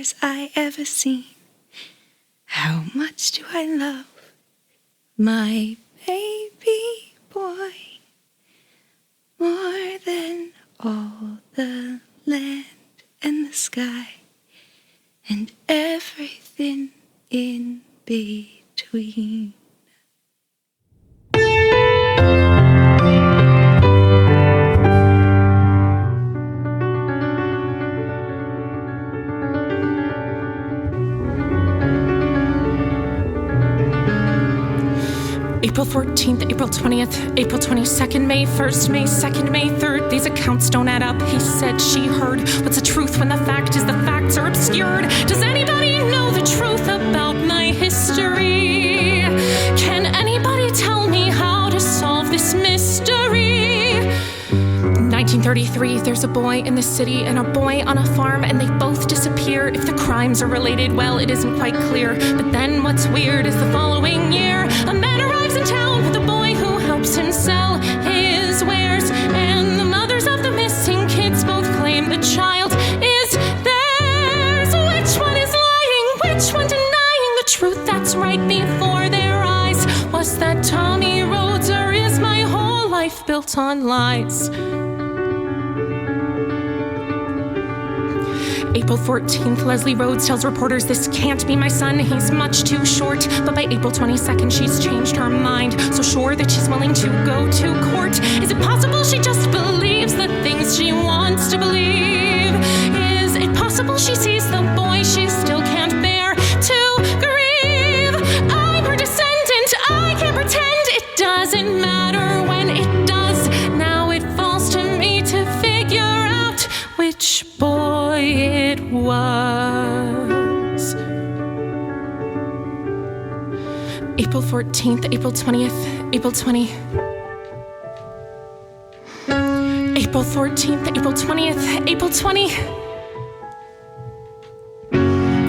stars I ever seen. How much do I love my baby boy more than all the land and the sky and everything in between. April 14th, April 20th, April 22nd, May 1st, May 2nd, May 3rd. These accounts don't add up. He said, she heard. What's the truth when the fact is the facts are obscured? Does anybody know the truth about my history? Can anybody tell me how to solve this mystery? 1933, there's a boy in the city and a boy on a farm, and they both disappear. If the crimes are related, well, it isn't quite clear. But then what's weird is the following year, a man arrives in town with a boy who helps him sell his wares, and the mothers of the missing kids both claim the child is theirs. Which one is lying? Which one denying the truth that's right before their eyes? Was that Tommy Rhodes, or is my whole life built on lies? April 14th, Leslie Rhodes tells reporters this can't be my son, he's much too short. But by April 22nd, she's changed her mind, so sure that she's willing to go to court. Is it possible she just believes the things she wants to believe? Is it possible she sees the boy she still can't bear to grieve? I'm her descendant, I can't pretend it doesn't matter when it does. Now it falls to me to figure out which boy it was. April 14th, April 20th, April 20. April 14th, April 20th, April 20.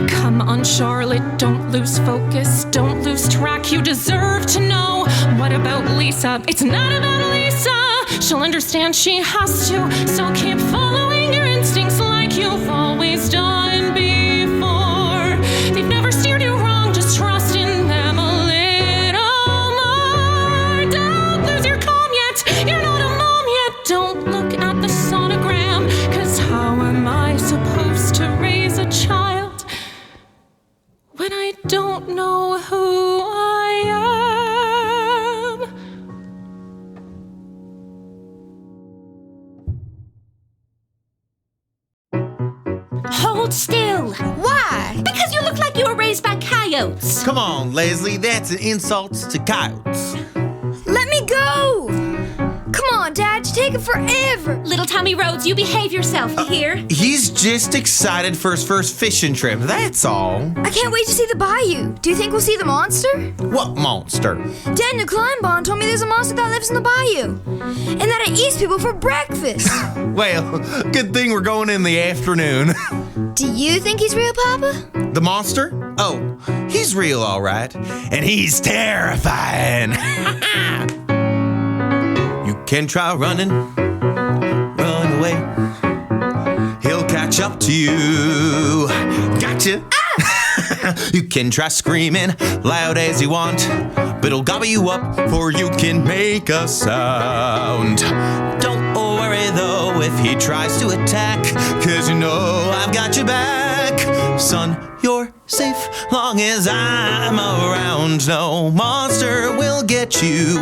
Come on, Charlotte, don't lose focus, don't lose track. You deserve to know. What about Lisa? It's not about Lisa. She'll understand she has to, so keep following your instincts like you've always done before. They've never steered you wrong, just trust in them a little more. Don't lose your calm yet, you're not a mom yet. Don't look at the sonogram, 'cause how am I supposed to raise a child when I don't know who I am? Hold still. Why? Because you look like you were raised by coyotes. Come on, Leslie, that's an insult to coyotes. Let me go! Come on, Dad, you're taking forever. Little Tommy Rhodes, you behave yourself, you hear? He's just excited for his first fishing trip, that's all. I can't wait to see the bayou. Do you think we'll see the monster? What monster? Daniel Kleinbond told me there's a monster that lives in the bayou, and that it eats people for breakfast. Well, good thing we're going in the afternoon. Do you think he's real, Papa? The monster? Oh, he's real, all right. And he's terrifying. You can try running, run away. He'll catch up to you. Gotcha. Ah! You can try screaming loud as you want, but he'll gobble you up before you can make a sound. Don't worry though if he tries to attack, 'cause you know I've got your back. Son, you're safe long as I'm around. No monster will get you,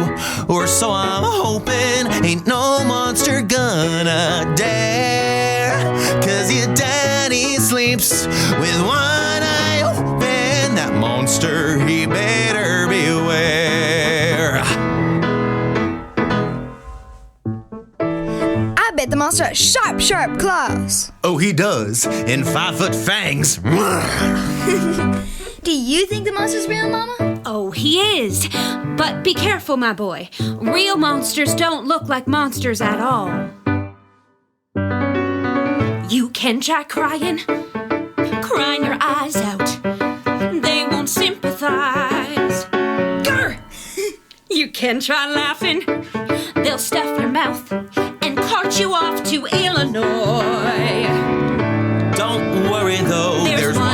or so I'm hoping. Ain't no monster gonna dare, 'cause your daddy sleeps with one eye open. That monster, he better beware. I bet the monster has sharp, sharp claws. Oh, he does, and 5-foot fangs. Do you think the monster's real, Mama? Oh, he is. But be careful, my boy. Real monsters don't look like monsters at all. You can try crying your eyes out. They won't sympathize. Grr! You can try laughing. They'll stuff your mouth and cart you off to Illinois. Don't worry though, There's one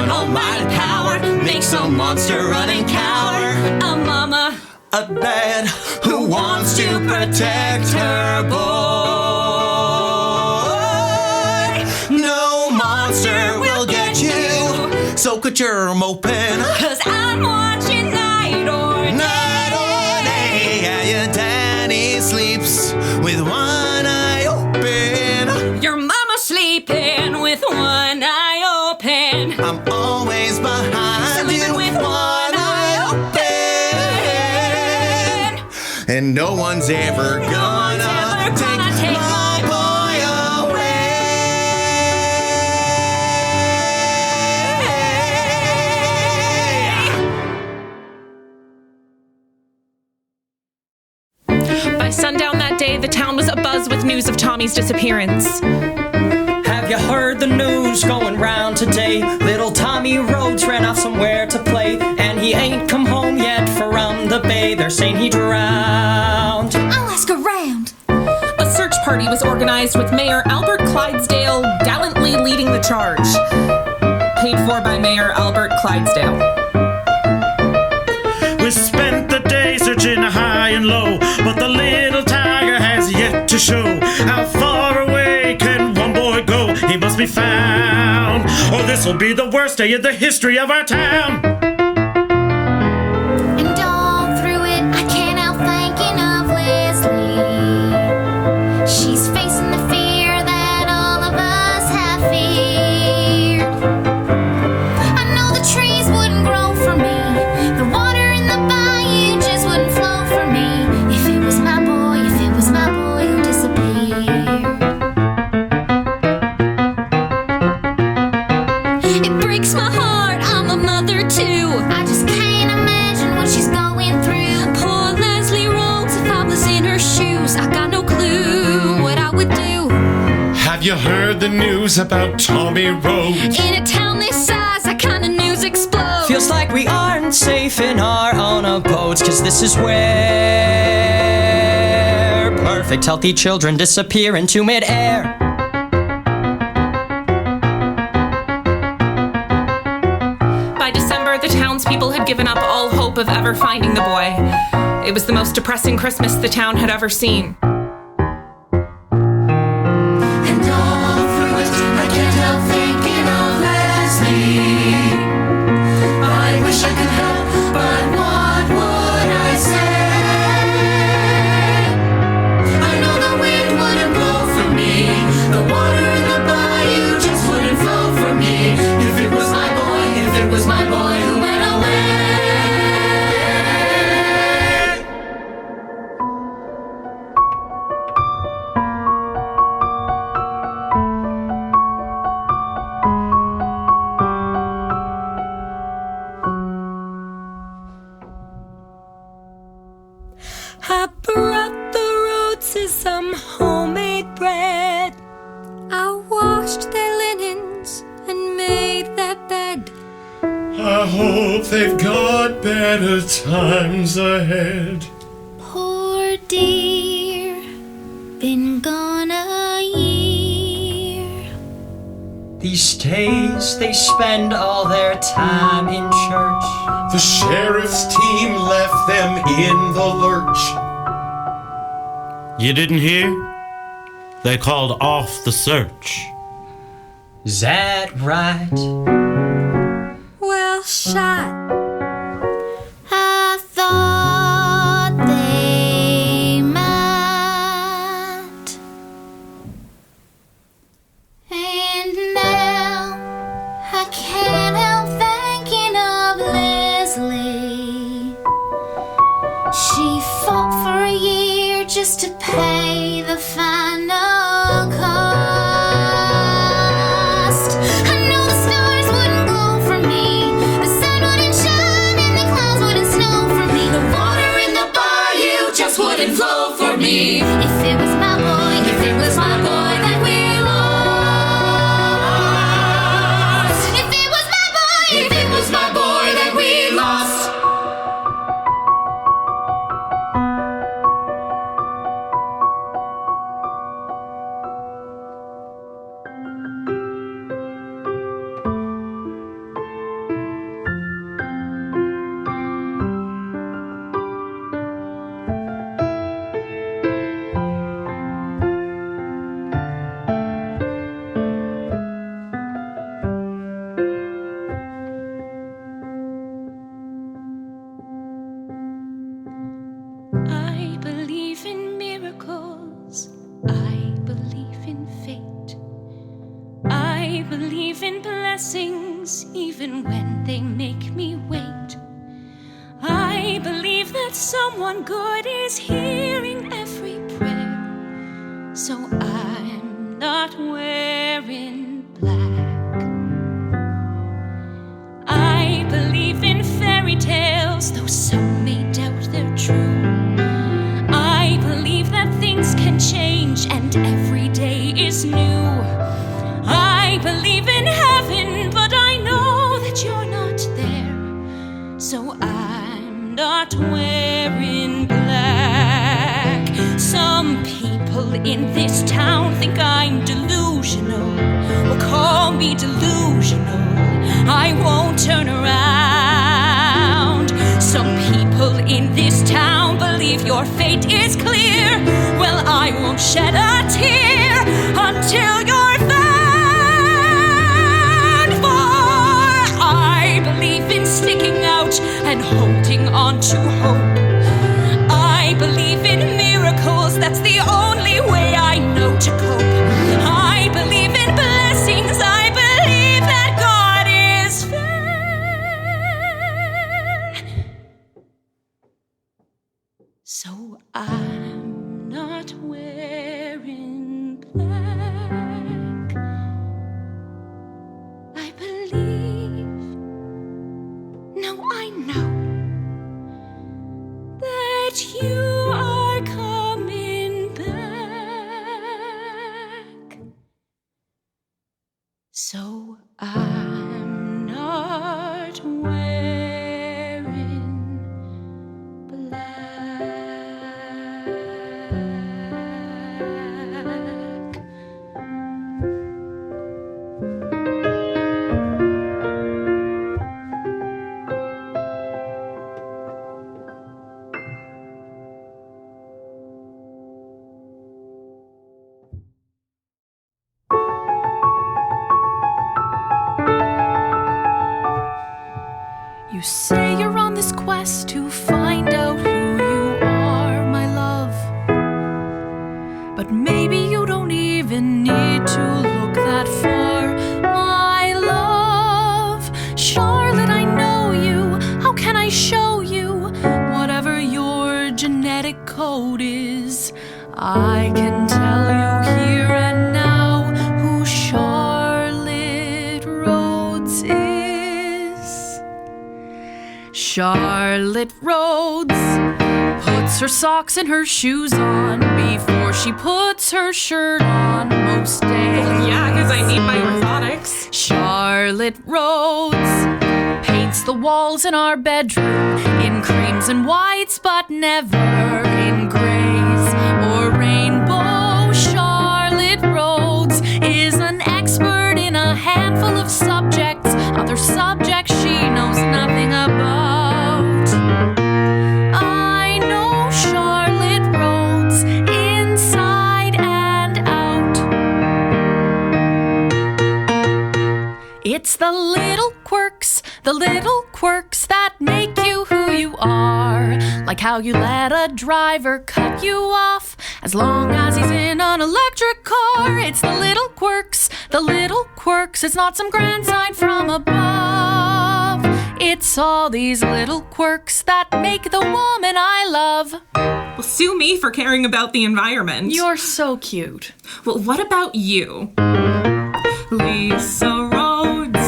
monster running cower. A mama, A dad who wants to protect her boy. No monster will get you, so cut your moping. 'cause I'm watching night or day. Night or day, yeah, your daddy sleeps with one eye open. Your mama sleeping with one eye open. I'm always behind you Sleeping with one eye open. And no one's ever gonna take my boy away. By sundown that day, the town was abuzz with news of Tommy's disappearance. Have you heard the news going round today? Little Tommy Rhodes ran off somewhere to play, and he ain't come home yet from the bay. They're saying he drowned. I'll ask around. A search party was organized with Mayor Albert Clydesdale gallantly leading the charge. Paid for by Mayor Albert Clydesdale. We spent the day searching high and low, but the little tiger has yet to show. How far away can one boy go? He must be found, or this'll be the worst day in the history of our town. And all through it, I can't help thinking of Leslie. She's facing the fear that all of us have feared. I know the trees wouldn't grow for me. The water in the bayou just wouldn't flow for me. If it was my boy who disappeared. It breaks my heart, I'm a mother too. I just can't imagine what she's going through. Poor Leslie Rhodes, if I was in her shoes, I got no clue what I would do. Have you heard the news about Tommy Rhodes? In a town this size, that kind of news explodes. Feels like we aren't safe in our own abodes, 'cause this is where perfect healthy children disappear into midair. By December, the townspeople had given up all hope of ever finding the boy. It was the most depressing Christmas the town had ever seen. And all through it, I can't help thinking of Leslie. I wish I could help, but what would I say? I know the wind wouldn't blow for me. The water in the bayou just wouldn't flow for me. If it was my boy who went away. I brought the Rhodeses some homemade bread. I washed their linens and made their bed. I hope they've got better times ahead. Poor dear, been gone a year. These days they spend all their time in church. The sheriff's team left them in the lurch. You didn't hear? They called off the search. Is that right? Well shot. I thought they might. And now I can't help thinking of Leslie. She fought for a year just to pay the final cost. I know the stars wouldn't glow for me. The sun wouldn't believe in blessings even when they make me wait. I believe that someone good is hearing every prayer. So I'm not wearing black. I believe in fairy tales, though some may doubt they're true. I believe that things can change and every day is new. I believe in heaven, but I know that you're not there. So I'm not wearing black. Some people in this town think I'm delusional, or call me delusional. I won't turn around. Some people in this town believe your fate is clear. Well, I won't shed a tear until you're found. For I believe in sticking out and holding on to hope. I believe in miracles, that's the only way I know to cope. I believe in blessings, I believe that God is fair. So I'm not wearing black. I believe, no, I know that you are coming back. So I'm not wearing black. You say you're on this quest to find out who you are, my love. But maybe you don't even need to look that far, my love. Charlotte, I know you. How can I show you? Whatever your genetic code is, I can tell you here and now who Charlotte Rhodes is. Charlotte Rhodes puts her socks and her shoes on before she puts her shirt on most days. Yeah, because I need my orthotics. Charlotte Rhodes paints the walls in our bedroom in creams and whites, but never in grays or rainbow. Charlotte Rhodes is an expert in a handful of subjects. Other subjects she knows nothing about. I know Charlotte Rhodes inside and out. It's the little quirks that make you who you are. Like how you let a driver cut you off as long as he's in an electric car. It's the little quirks, it's not some grand sign from above. It's all these little quirks that make the woman I love. Well, sue me for caring about the environment. You're so cute. Well, what about you? Lisa Rhodes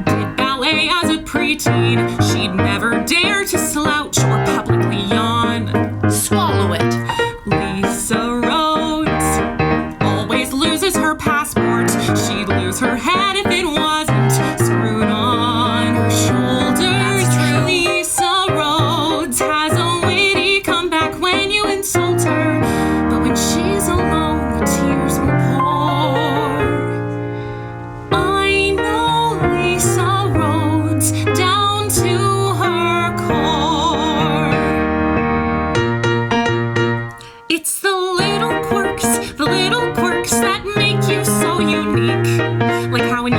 did ballet as a preteen. She'd never dare to slouch or publicly yawn. Swallow it. Lisa Rhodes always loses her passport. She'd lose her head if it wasn't screwed on her shoulders. Lisa Rhodes has a witty comeback when you insult her, but when she's alone, the tears will pour. I know Lisa Rhodes down to her core. It's the little quirks that make you so unique. Like how when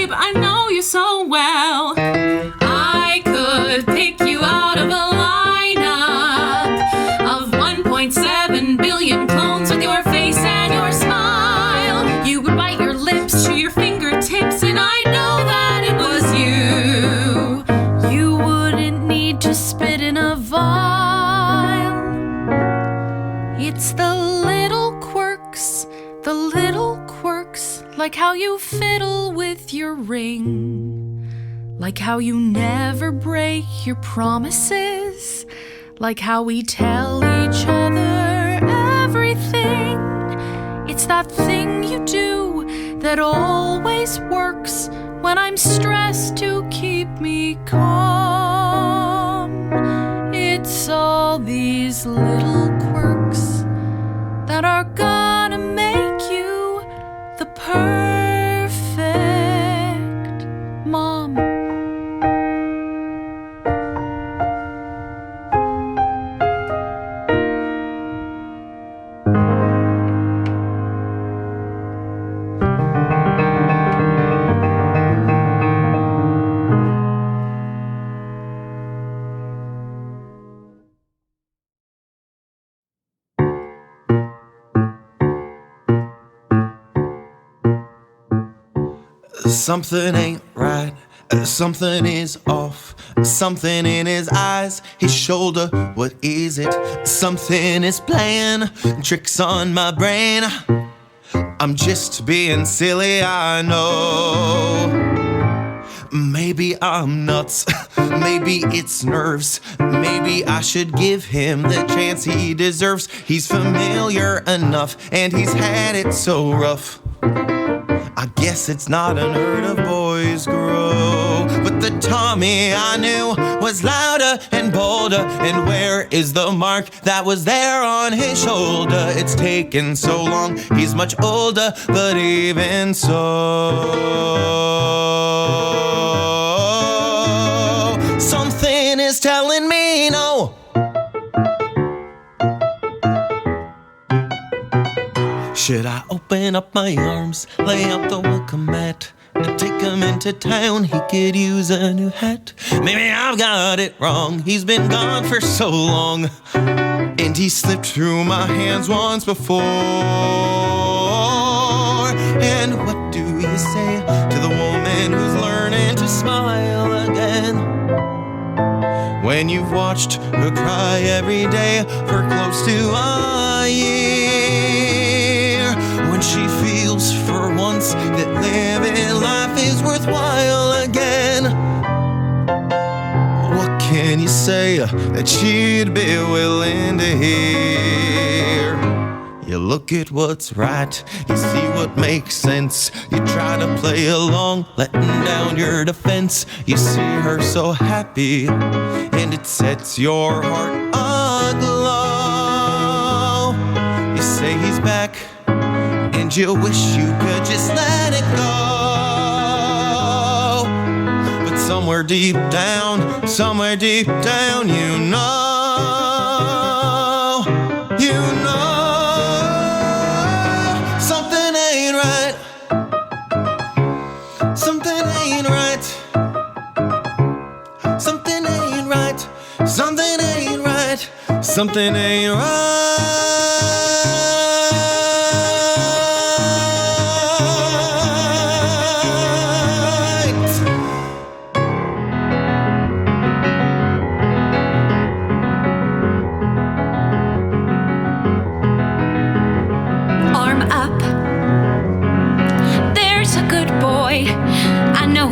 babe, I know you so well. I could pick you out of a lineup of 1.7 billion clones with your face and your smile. You would bite your lips to your fingertips, and I know that it was you. You wouldn't need to spit in a vial. It's the little quirks, like how you fiddle with your ring, like how you never break your promises, like how we tell each other everything. It's that thing you do that always works when I'm stressed to keep me calm. It's all these little quirks that are gonna make you the perfect mom. Something ain't right, something is off. Something in his eyes, his shoulder, what is it? Something is playing tricks on my brain. I'm just being silly, I know. Maybe I'm nuts, maybe it's nerves. Maybe I should give him the chance he deserves. He's familiar enough, and he's had it so rough. I guess it's not unheard of, boys grow. But the Tommy I knew was louder and bolder. And where is the mark that was there on his shoulder? It's taken so long, he's much older, but even so, something is telling me no. Should I open up my arms, lay out the welcome mat, and take him into town? He could use a new hat. Maybe I've got it wrong, he's been gone for so long, and he slipped through my hands once before. And what do you say to the woman who's learning to smile again, when you've watched her cry every day for close to a year? When she feels for once that living life is worthwhile again, what can you say that she'd be willing to hear? You look at what's right, you see what makes sense. You try to play along, letting down your defense. You see her so happy, and it sets your heart aglow. You say he's back, and you wish you could just let it go. But somewhere deep down, you know, something ain't right. Something ain't right. Something ain't right. Something ain't right. Something ain't right.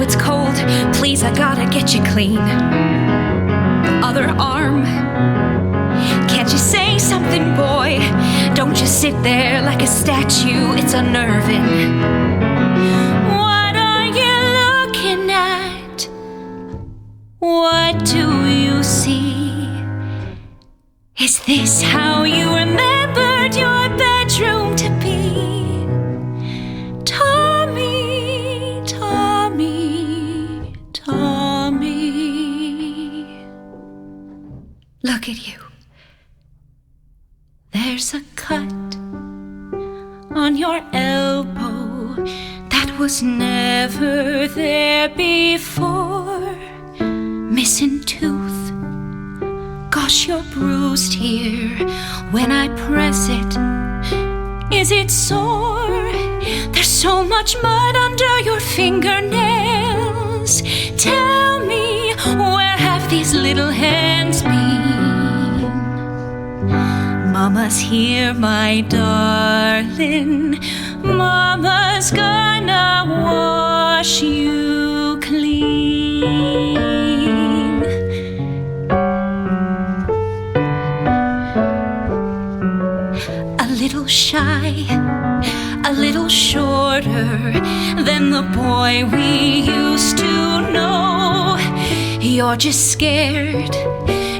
It's cold, please, I gotta get you clean. Other arm, can't you say something, boy? Don't just sit there like a statue, it's unnerving. What are you looking at? What do you see? Is this how you remembered your bedroom to be? Look at you. There's a cut on your elbow that was was never there before. Missing tooth, gosh, you're bruised here when I press it. Is it sore? There's so much mud under your fingernails. Tell me, where have these little hands been? Mama's here, my darling. Mama's gonna wash you clean. A little shy, a little shorter than the boy we used to know. You're just scared,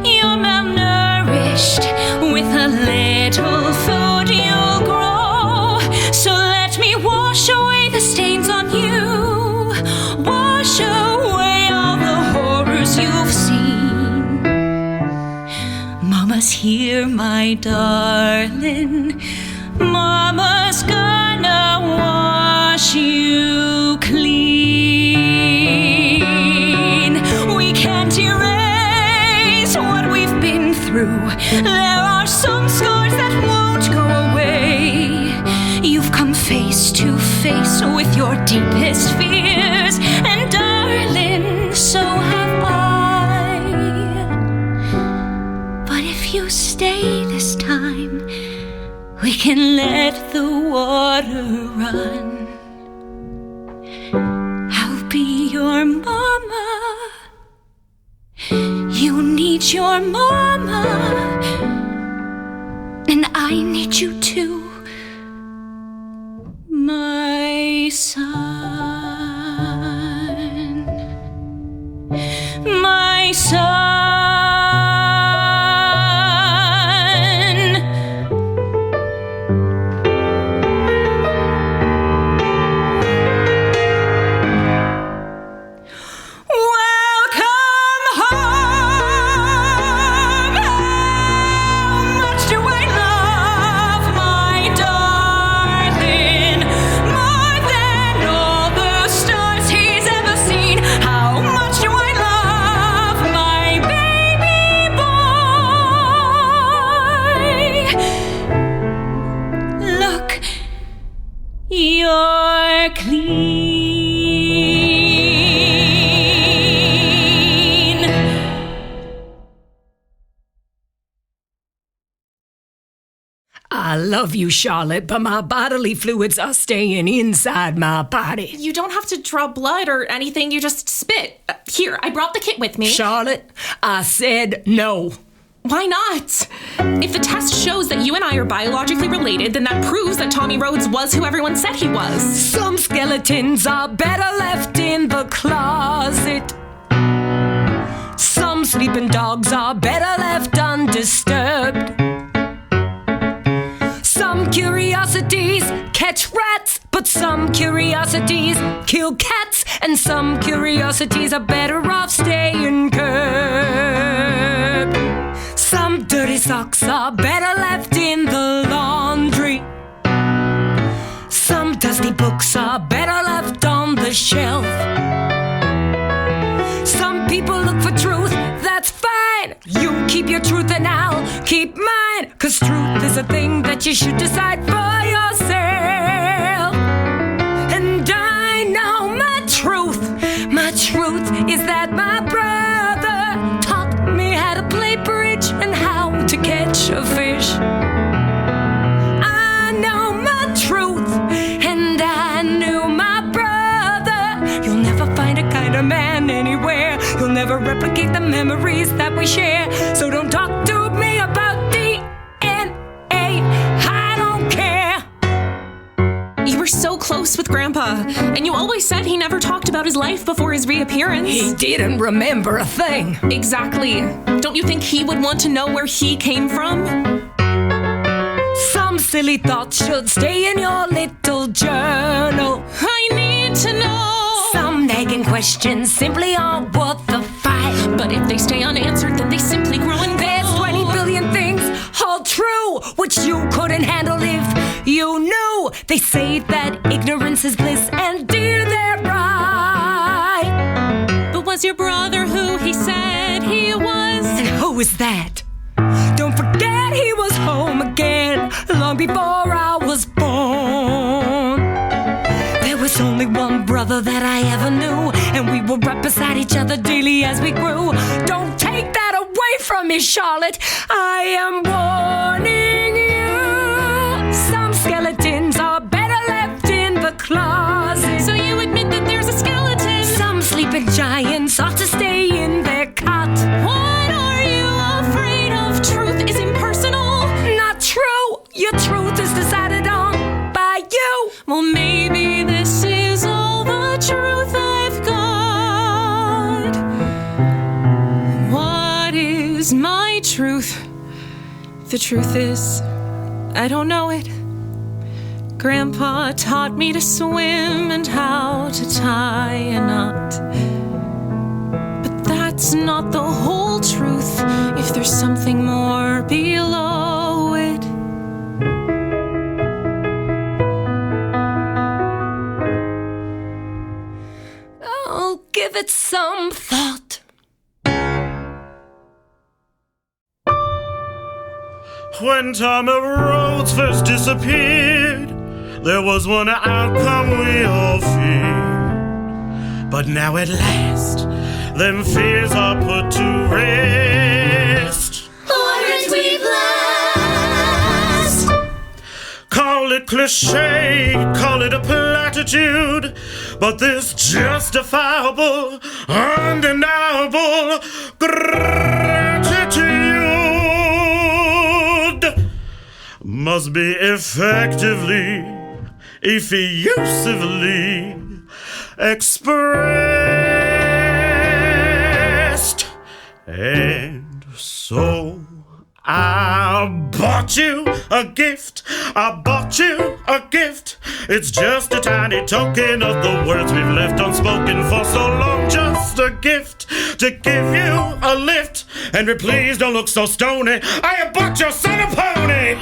you're malnourished. With a little food you'll grow. So let me wash away the stains on you. Wash away all the horrors you've seen. Mama's here, my darling. Mama's gonna wash you clean. We can't erase what we've been through. There are some scars that won't go away. You've come face to face with your deepest fears, and darling, so have I. But if you stay this time, we can let the water run. I'll be your mama. You need your mama, and I need you too, my son, my son. You're clean. I love you, Charlotte, but my bodily fluids are staying inside my body. You don't have to draw blood or anything, you just spit. Here, I brought the kit with me. Charlotte, I said no. Why not? If the test shows that you and I are biologically related, then that proves that Tommy Rhodes was who everyone said he was. Some skeletons are better left in the closet. Some sleeping dogs are better left undisturbed. Some curiosities catch rats, but some curiosities kill cats, and some curiosities are better off staying curbed. Some dirty socks are better left in the laundry. Some dusty books are better left on the shelf. Some people look for truth, that's fine. You keep your truth and I'll keep mine. 'Cause truth is a thing that you should decide for yourself. And I know my truth. My truth is that my brother taught me how to play bridge and how to catch a fish. I know my truth, and I knew my brother. You'll never find a kinder man anywhere. You'll never replicate the memories that we share. So don't talk to me about DNA. I don't care. You were so close with Grandpa, and you always said he never talked about his life before his reappearance. He didn't remember a thing. Exactly. Don't you think he would want to know where he came from? Some silly thoughts should stay in your little journal. I need to know. Some nagging questions simply aren't worth the fight. But if they stay unanswered, then they simply grow and grow. There's 20 billion things all true, which you couldn't handle if you knew. They say that ignorance is bliss, and dear, was your brother who he said he was. And who was that? Don't forget he was home again long before I was born. There was only one brother that I ever knew, and we were right beside each other daily as we grew. Don't take that away from me, Charlotte. I am warning you. Some skeletons are better left in the closet. So you admit that there's a skeleton? Some sleeping giants ought to stay in their cot. What are you afraid of? Truth is impersonal. Not true. Your truth is decided on by you. Well, maybe this is all the truth I've got. What is my truth? The truth is, I don't know it. Grandpa taught me to swim and how to tie a knot. But that's not the whole truth if there's something more below it. I'll give it some thought. When Tom of Rhodes first disappeared, there was one outcome we all feared. But now at last, them fears are put to rest. Aren't we blessed? Call it cliche, call it a platitude, but this justifiable, undeniable gratitude must be effectively, effusively expressed. And so I bought you a gift. I bought you a gift. It's just a tiny token of the words we've left unspoken for so long. Just a gift to give you a lift. And please don't look so stony. I have bought your son a pony.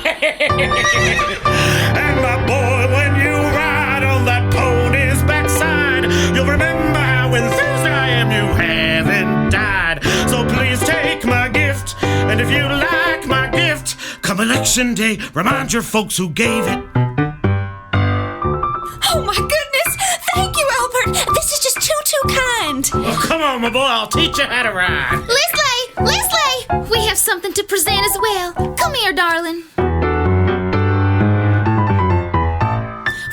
And my boy, when you ride on that pony's backside, you'll remember how enthused I am. You haven't died. So please take my gift. And if you like my gift, come election day, remind your folks who gave it. Oh my goodness! Thank you, Albert! This is just too kind! Oh, come on, my boy, I'll teach you how to ride. Leslie! We have something to present as well. Come here, darling.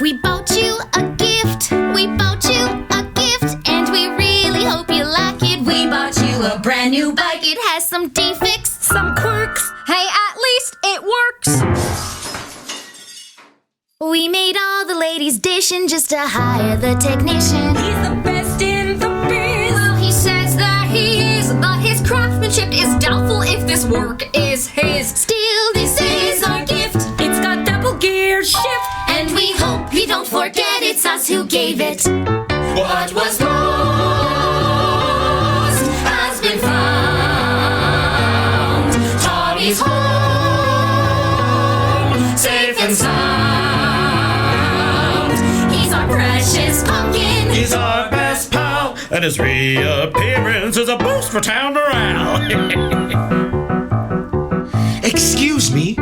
We bought you a gift. We bought you a gift. And we really hope you like it. We bought you a brand new bike. It has some defects, some quirks. Hey, at least it works. We made all the ladies dishing just to hire the technician. He's the best in the biz. Well, he says that he is, but his craftsmanship is doubtful if this work is his. Still, this is our gift. It's got double gear shift. And we hope you don't forget it's us who gave it. What was lost has been found. Tommy's home, safe and sound. He's our precious pumpkin. He's our best pal, and his reappearance is a boost for town morale. Excuse me.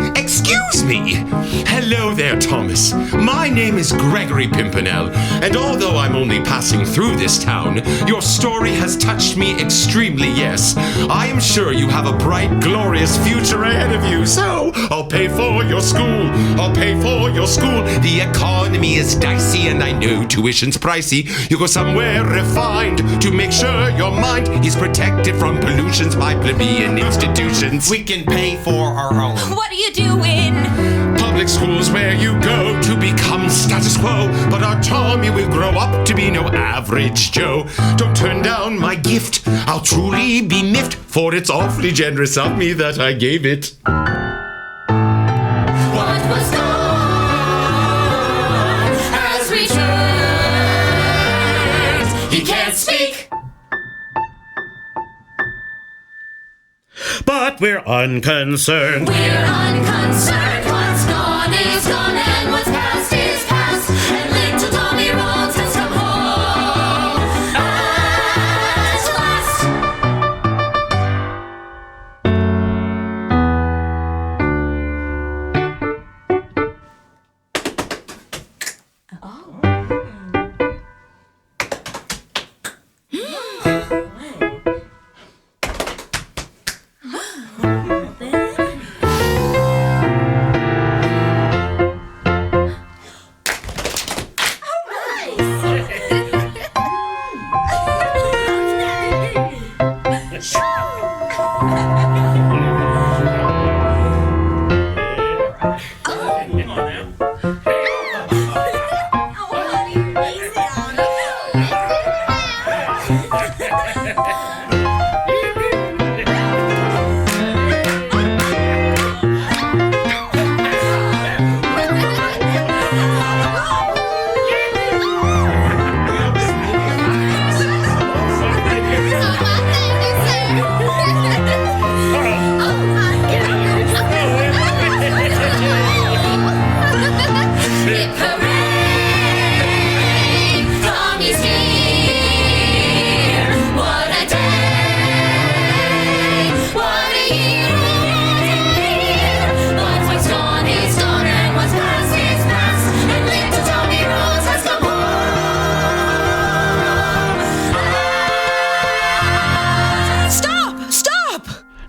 Hello there, Thomas. My name is Gregory Pimpernel, and although I'm only passing through this town, your story has touched me extremely, yes. I am sure you have a bright, glorious future ahead of you, so I'll pay for your school. The economy is dicey, and I know tuition's pricey. You go somewhere refined to make sure your mind is protected from pollutions by plebeian institutions. We can pay for our own. What are you doing? Public schools where you go to become status quo, but our Tommy will grow up to be no average Joe. Don't turn down my gift, I'll truly be miffed, for it's awfully generous of me that I gave it. What was gone has returned. He can't speak. But we're unconcerned. We're unconcerned. What's gone is gone, and what's past is past. And little Tommy Rhodes has come home. At last.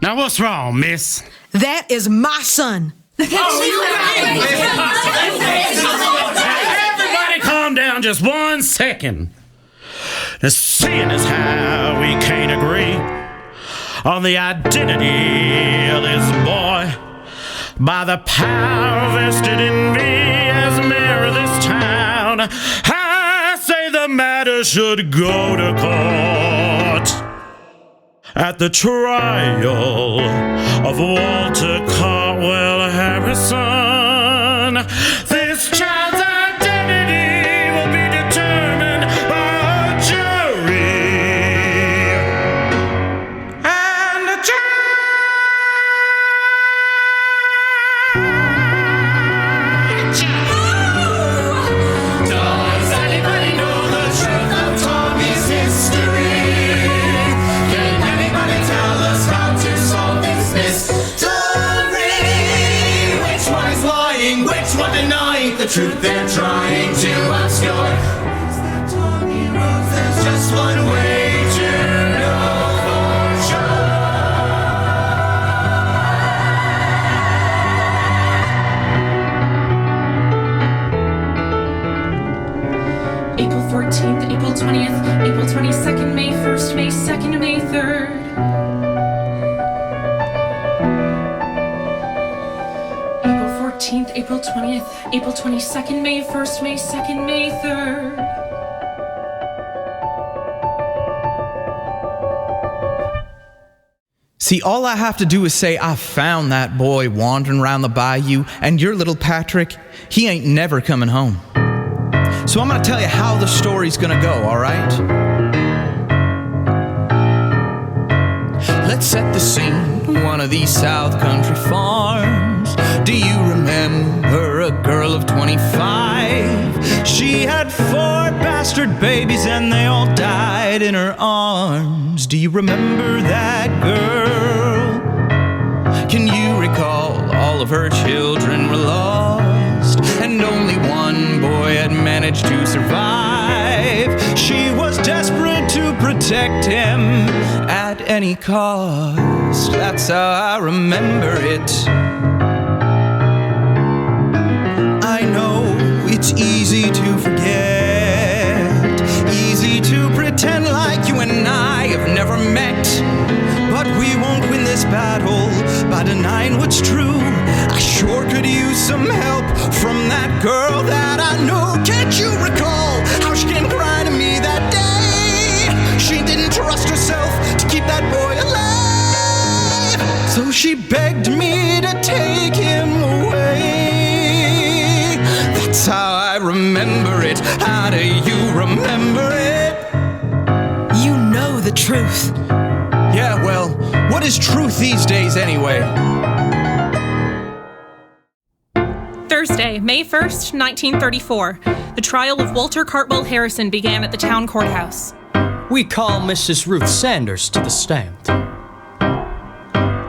Now what's wrong, miss? That is my son. Everybody calm down just 1 second. Now, seeing as how we can't agree on the identity of this boy, by the power vested in me as mayor of this town, I say the matter should go to court. At the trial of Walter Cartwell Harrison, this child's identity will be determined by a jury. And a Does anybody know the truth of Tommy's history? Tell us how to solve this mystery. Which one is lying? Which one denying the truth they're trying to obscure? Is that Tommy Rhodes? There's just one way to know for sure. April 14th, April 20th, April 22nd, May 1st, May 2nd, May 3rd. April 20th, April 22nd, May 1st, May 2nd, May 3rd. See, all I have to do is say I found that boy wandering around the bayou, and your little Patrick, he ain't never coming home. So I'm going to tell you how the story's going to go, all right? Let's set the scene. One of these South Country farms. Do you remember a girl of 25? She had 4 bastard babies and they all died in her arms. Do you remember that girl? Can you recall all of her children were lost and only one boy had managed to survive? She was desperate to protect him at any cost. That's how I remember it. I know it's easy to forget, easy to pretend like you and I have never met. But we won't win this battle by denying what's true. I sure could use some help from that girl that I know. Can't you recall how she came crying to me that day? She didn't trust herself to keep that boy alive, so she begged me to take him away. That's how I remember it. How do you remember it? You know the truth. Yeah, well, what is truth these days anyway? Thursday, May 1st, 1934. The trial of Walter Cartwell Harrison began at the town courthouse. We call Mrs. Ruth Sanders to the stand.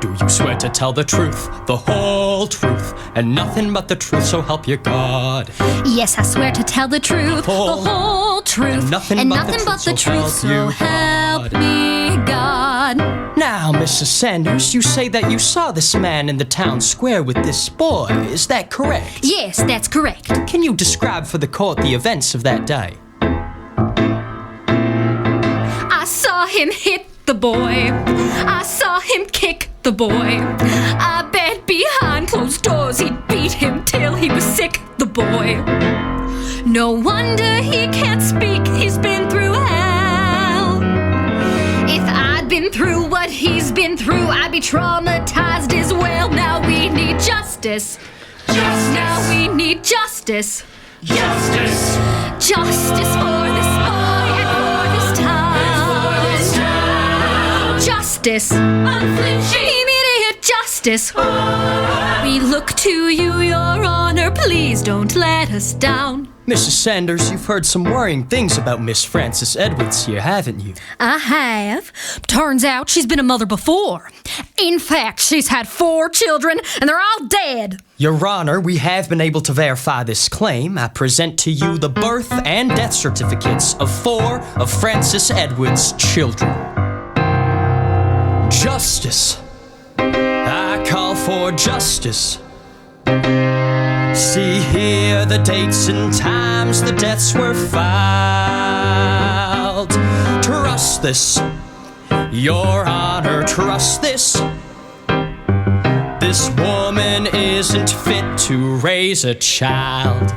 Do you swear to tell the truth, the whole truth, and nothing but the truth, so help you God? Yes, I swear to tell the truth, the whole truth, and nothing but the truth, so help me God. Now, Mrs. Sanders, you say that you saw this man in the town square with this boy. Is that correct? Yes, that's correct. Can you describe for the court the events of that day? I saw him hit the boy. I saw him kick the boy. I bet behind closed doors he'd beat him till he was sick, the boy. No wonder he can't speak, he's been through hell. If I'd been through what he's been through, I'd be traumatized as well. Now we need justice. Now we need justice. Justice. Justice for this boy and for this town. Justice. Unflinching. Immediate justice. We look to you, Your Honor. Please don't let us down. Mrs. Sanders, you've heard some worrying things about Miss Frances Edwards here, haven't you? I have. Turns out she's been a mother before. In fact, she's had 4 children, and they're all dead. Your Honor, we have been able to verify this claim. I present to you the birth and death certificates of 4 of Frances Edwards' children. Justice. I call for justice. See here the dates and times the deaths were filed. Trust this, Your Honor, trust this. This woman isn't fit to raise a child.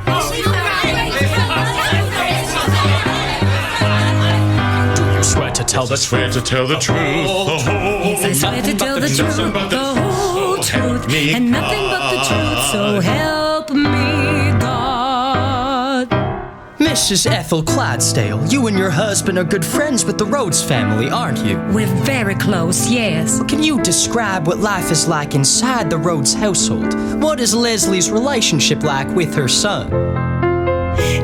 Do you swear to tell the truth? Swear to tell the truth, the whole I swear to tell the truth, the whole truth, and nothing but the truth, so help me God. Mrs. Ethel Clydesdale, you and your husband are good friends with the Rhodes family, aren't you? We're very close, yes. Can you describe what life is like inside the Rhodes household? What is Leslie's relationship like with her son?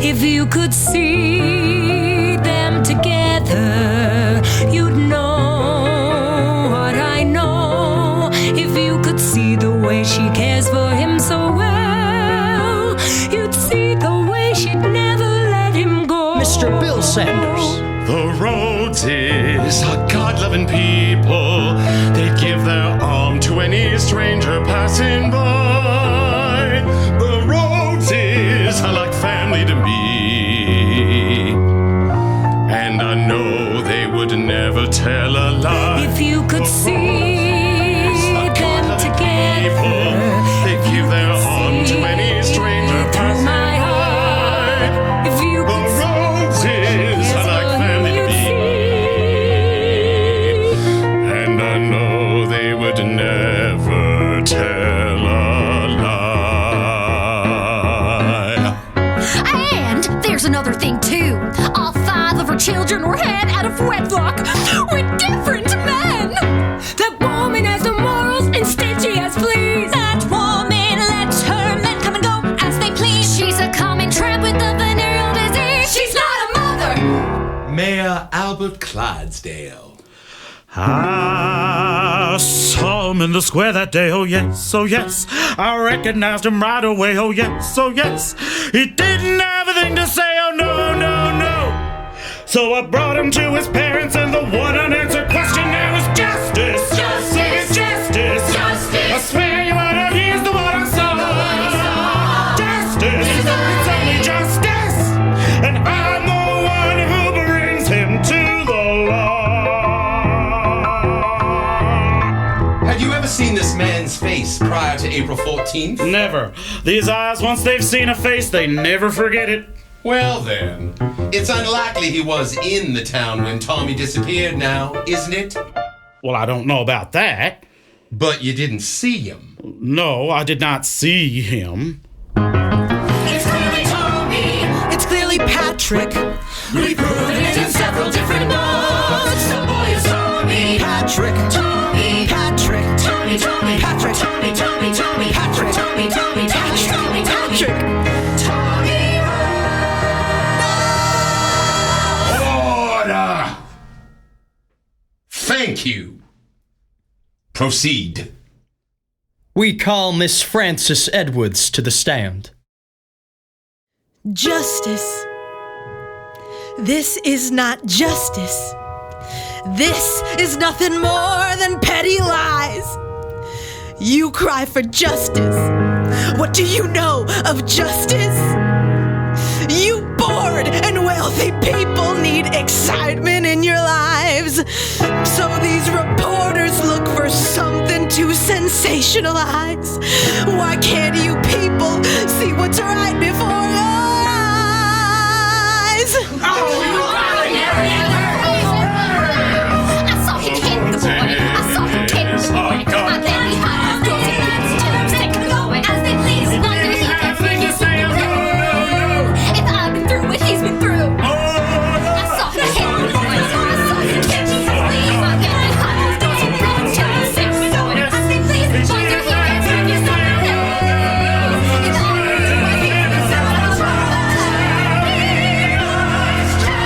If you could see them together, you'd know what I know. If you could see the way she cares for him so well, you'd see the way she'd never let him go. Mr. Bill Sanders. The Rhodeses are God-loving people. They give their arm to any stranger passing by. The Rhodeses are like family to me. And I know they would never tell a lie. If you could see them together, they give their arm to any stranger passing by. If you The Rhodeses are like family to me. And I know they would never tell a lie. And there's another thing, too. All 5 of her children were had out of wedlock with different men. That woman has no morals, instead she has fleas. That woman lets her men come and go as they please. She's a common tramp with a venereal disease. She's not a mother. Mayor Albert Clydesdale. I saw him in the square that day, oh yes, oh yes. I recognized him right away, oh yes, oh yes. He didn't have a thing to say, oh no, no, no. So I brought him to his parents, and the one unanswered question now is justice. Justice. Justice. Justice. I swear you honor, he's the one I saw. Justice. It's only justice. And I'm the one who brings him to the law. Had you ever seen this man's face prior to April 14th? Never. These eyes, once they've seen a face, they never forget it. Well then, it's unlikely he was in the town when Tommy disappeared now, isn't it? Well, I don't know about that. But you didn't see him. No, I did not see him. It's clearly Tommy. It's clearly Patrick. We've proven it in several different modes. The boy is Tommy. Patrick. Tommy. Patrick. Tommy, Tommy. Patrick. Tommy, Tommy, Tommy. Patrick. Tommy, Tommy, Tommy, Tommy, Tommy. Patrick. Tommy. Order. Thank you. Proceed. We call Miss Frances Edwards to the stand. Justice. This is not justice. This is nothing more than petty lies. You cry for justice. What do you know of justice? You bored and wealthy people need excitement in your lives. So these reporters look for something to sensationalize? Why can't you people see what's right before your eyes? I saw him hit the boy. I saw him kick the boy. My daddy had my thoughts and boots till I'm sick of going. As they please, wonder he can bring his if I've been through what he's been through. I saw him hit the boy. I saw him kick the boy. My daddy had my thoughts and boots till I'm sick of going. As they please, wonder he can bring his if I've been through what he's been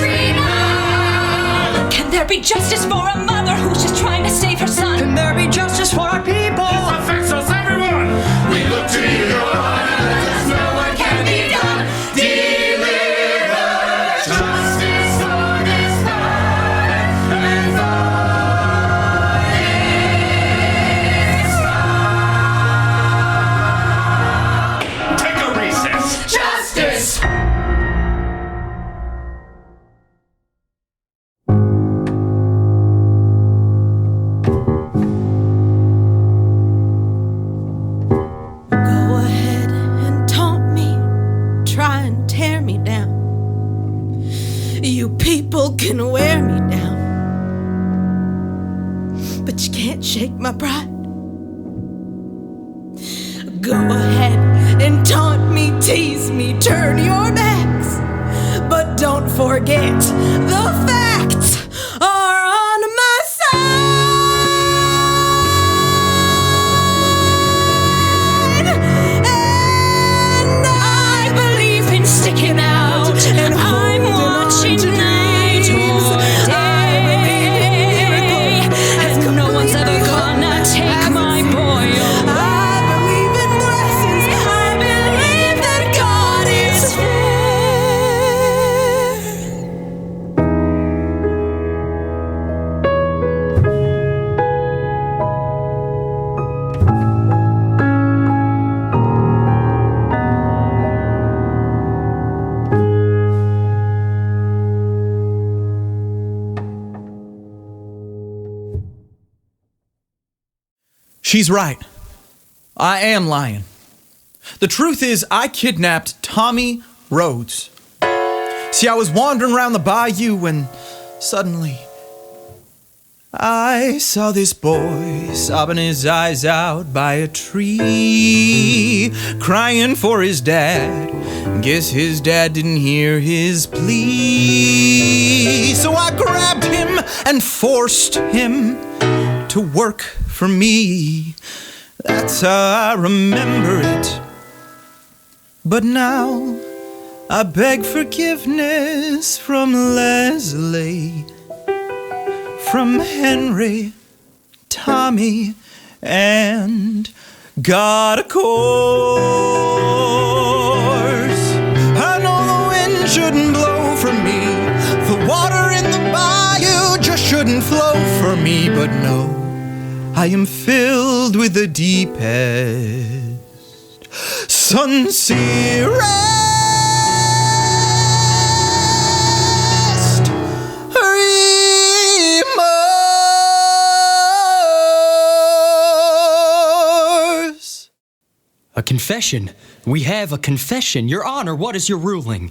through. Be justice for a mother who's just trying to save her son. Can there be justice for our people? Affects us, everyone. We look to you, Your Honor, as no one can be done. Deliver justice for this father and for Take a recess. justice. Go ahead and taunt me, try and tear me down. You people can wear me down, but you can't shake my pride. Go ahead and taunt me, tease me, turn your backs, but don't forget the facts are on my side. And I believe in sticking out, and I'm watching night or day, and no one's ever gonna take my boy away. I believe in blessings, I believe that God is fair. She's right. I am lying. The truth is, I kidnapped Tommy Rhodes. See, I was wandering around the bayou when suddenly I saw this boy sobbing his eyes out by a tree, crying for his dad. Guess his dad didn't hear his plea. So I grabbed him and forced him to work for me. That's how I remember it. But now I beg forgiveness from Leslie, from Henry, Tommy, and God, of course. I know the wind shouldn't blow for me, the water in the bayou just shouldn't flow for me, but no, I am filled with the deepest, sincerest remorse. A confession. We have a confession. Your Honor, what is your ruling?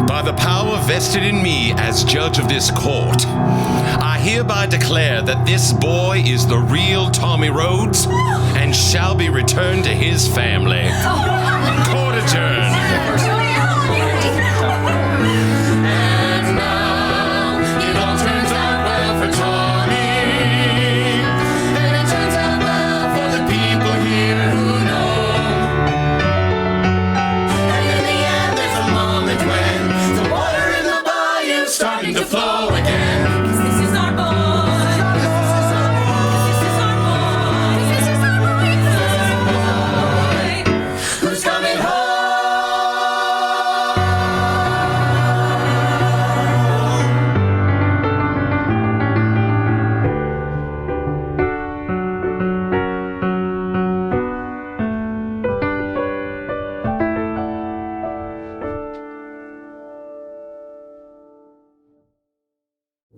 By the power vested in me as judge of this court, I hereby declare that this boy is the real Tommy Rhodes and shall be returned to his family. Court adjourned. And now it all turns out well for Tommy, and it turns out well for the people here who know. And in the end, there's a moment when the water in the bayou's starting to flow again.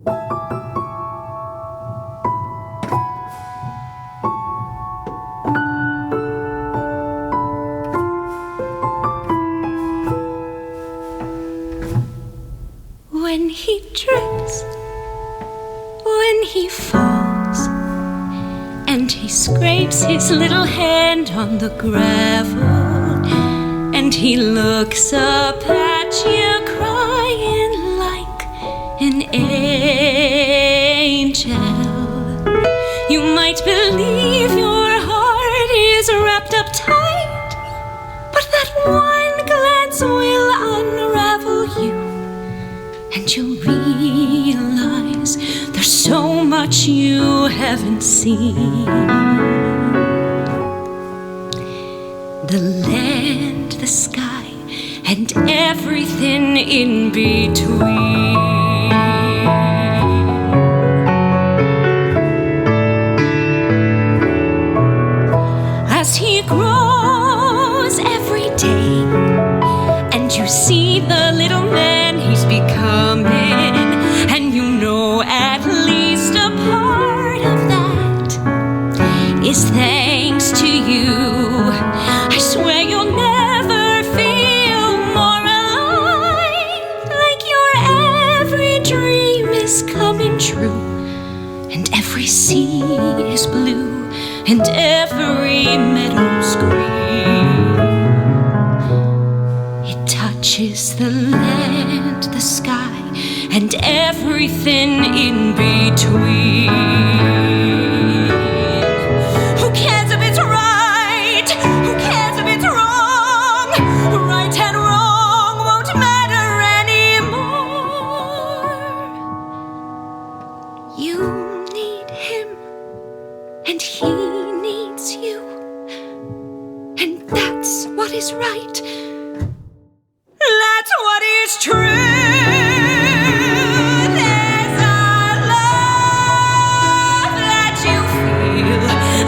When he trips, when he falls, and he scrapes his little hand on the gravel, and he looks up at you crying like an angel, you might believe your heart is wrapped up tight, but that one glance will unravel you, and you'll realize there's so much you haven't seen. The land, the sky, and everything in between. As he grows every day, and you see the little man he's becoming, and you know at least a part of that is thanks to you. I swear you'll never feel more alive, like your every dream is coming true, and every sea is blue, and every meadow's green. It touches the land, the sky, and everything in between. Who cares if it's right? Who cares if it's wrong? Right and wrong won't matter anymore. You need him, and he needs you, and that's what is right. That's what is true. There's a love that you feel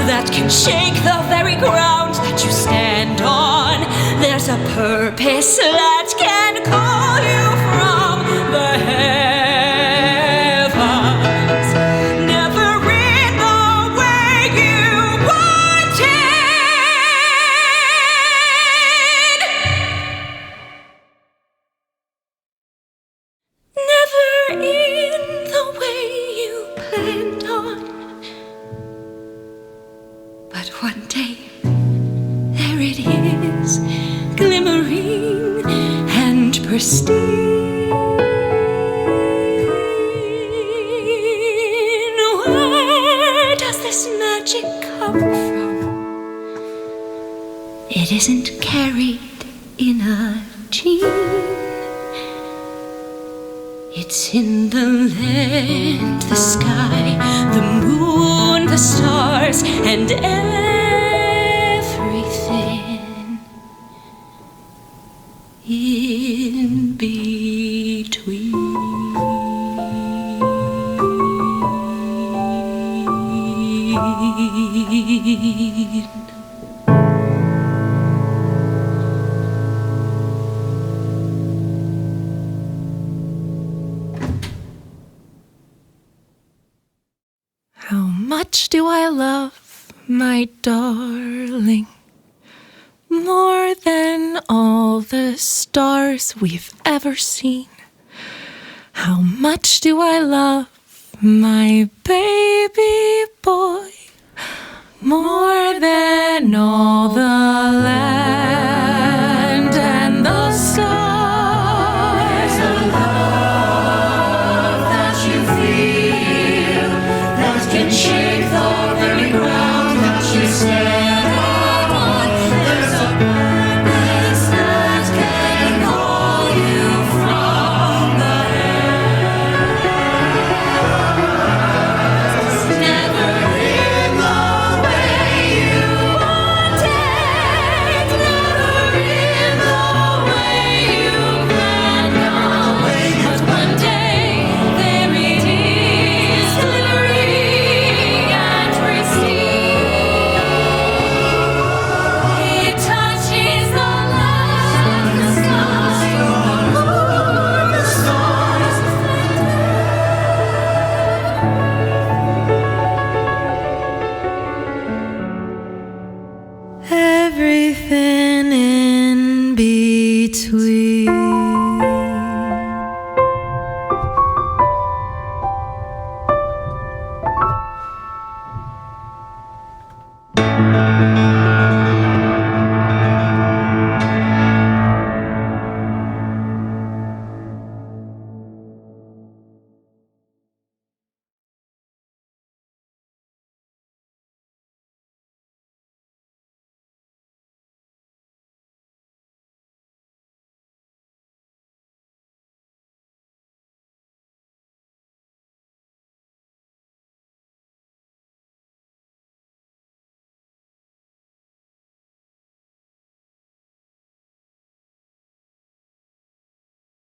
that can shake the very ground that you stand on. There's a purpose that can call you from the heavens. Never in the way you wanted. Never in the way you planned on. But one day, there it is, glimmering and pristine. Where does this magic come from? It isn't carried in a gene. It's in the land, the sky, the moon, the stars, and everything in between. How much do I love my darling? More than all the stars we've ever seen. How much do I love my baby boy? More than all the land